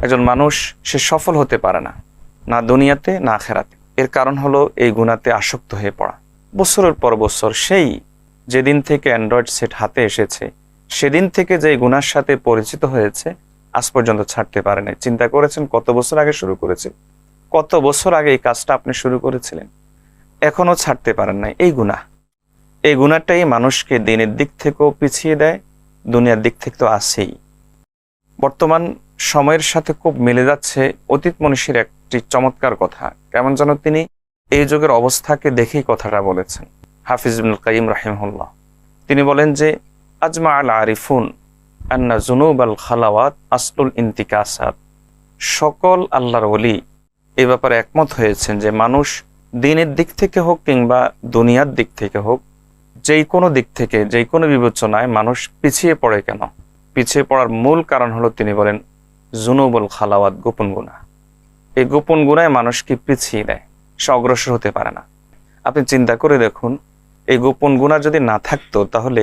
একজন মানুষ সে সফল হতে পারে না, না দুনিয়াতে না আখেরাতে। এর কারণ হলো এই গুনাহতে আসক্ত হয়ে পড়া। বছরের পর বছর, সেই যেদিন থেকে অ্যান্ড্রয়েড সেট হাতে এসেছে সেদিন থেকে যে গুনার সাথে পরিচিত হয়েছে, আজ পর্যন্ত ছাড়তে পারে নাই। চিন্তা করেছেন কত বছর আগে শুরু করেছে, কত বছর আগে এই কাজটা আপনি শুরু করেছিলেন, এখনো ছাড়তে পারেন নাই। এই গুনাহ, এই গুনাহটাই মানুষকে দিনের দিক থেকেও পিছিয়ে দেয়, দুনিয়ার দিক থেকে তো আছেই। বর্তমান সময়ের সাথে খুব মিলে যাচ্ছে অতীত মনীষীর একটি চমৎকার কথা। কেমন যেন তিনি এই যুগের অবস্থাকে দেখেই কথাটা বলেছেন। হাফিজ ইবনুল কাইয়িম রাহিমাহুল্লাহ তিনি বলেন যে আজমা আল আরিফুন আন্না জুনুব আল খালাওয়াত আসলুল ইন্তিকাসাত। সকল আল্লাহর ওলি এই ব্যাপারে একমত হয়েছেন যে মানুষ দিনের দিক থেকে হোক কিংবা দুনিয়ার দিক থেকে হোক, যেই কোনো দিক থেকে, যেই কোনো বিবেচনায় মানুষ পিছিয়ে পড়ে কেন, পিছিয়ে পড়ার মূল কারণ হলো তিনি বলেন জুনুবুল খালাওয়াত, গোপন গুনাহ। এই গোপন গুনায় মানুষকে পিছিয়ে দেয়, সে অগ্রসর হতে পারে না। আপনি চিন্তা করে দেখুন, এই গোপন গুনাহ যদি না থাকতো তাহলে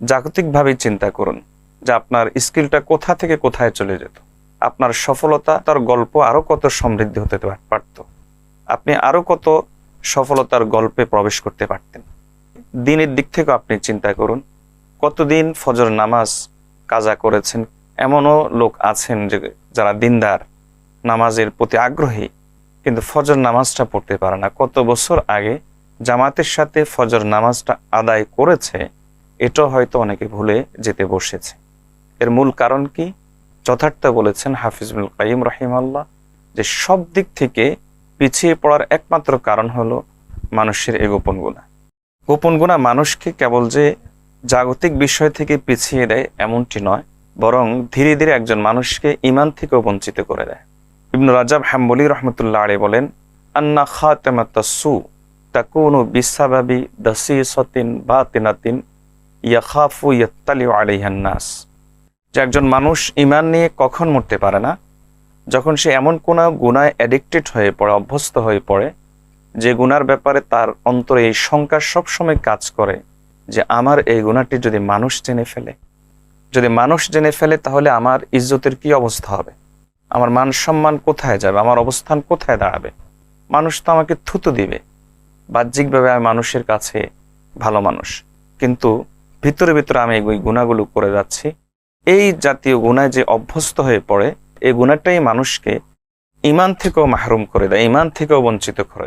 জাগতিকভাবেই চিন্তা করুন যে আপনার স্কিলটা কোথা থেকে কোথায় চলে যেত, আপনার সফলতা তার গল্প আরো কত সমৃদ্ধি হতে পারত, আপনি আরো কত সফলতার গল্পে প্রবেশ করতে পারতেন। দিনের দিক থেকে আপনি চিন্তা করুন, কতদিন ফজর নামাজ কাজা করেছেন। এমনও লোক আছেন যে যারা দিনদার, নামাজের প্রতি আগ্রহী, কিন্তু ফজর নামাজটা পড়তে পারে না। কত বছর আগে জামাতের সাথে ফজর নামাজটা আদায় করেছে, এটাও হয়তো অনেকে ভুলে যেতে বসেছে। এর মূল কারণ কি? যথার্থ বলেছেন হাফিজ ইবনুল কাইয়িম রাহিমাহুল্লাহ যে সব দিক থেকে পিছিয়ে পড়ার একমাত্র কারণ হলো মানুষের এই গোপন গুনাহ। গোপন গুনাহ মানুষকে কেবল যে জাগতিক বিষয় থেকে পিছিয়ে দেয় এমনটি নয়, বরং ধীরে ধীরে একজন মানুষকে ঈমান থেকেও বঞ্চিত করে দেয়। ইবনু রাজাব হাম্বলি রাহমাতুল্লাহ আলাইহি বলেন আন্না খাতামাতাস সু তাকুনু বিসাবাবি দাসিসাতিন বাতিনাতিন ইয়াখাফু ইয়াত্তালিউ আলাইহান নাস। যে একজন মানুষ ঈমান নিয়ে কখন মরতে পারে না, যখন সে এমন কোনো গুনায় অ্যাডিক্টেড হয়ে পড়ে, অভ্যস্ত হয়ে পড়ে, যে গুনার ব্যাপারে তার অন্তরে এই শঙ্কা সবসময় কাজ করে যে আমার এই গুনাহটি যদি মানুষ জেনে ফেলে, যদি মানুষ জেনে ফেলে তাহলে আমার ইজ্জতের কি অবস্থা হবে, আমার মান সম্মান কোথায় যাবে, আমার অবস্থান কোথায় দাঁড়াবে, মানুষ তো আমাকে থুতু দিবে। বাহ্যিকভাবে আমি মানুষের কাছে ভালো মানুষ, কিন্তু ভিতরে ভিতরে আমি ওই গুনাহগুলো করে যাচ্ছি। এই জাতীয় গুনায় যে অভ্যস্ত হয়ে পড়ে, এই গুনাহটাই মানুষকে ঈমান থেকেও মাহরুম করে দেয়, ঈমান থেকেও বঞ্চিত করে দেয়।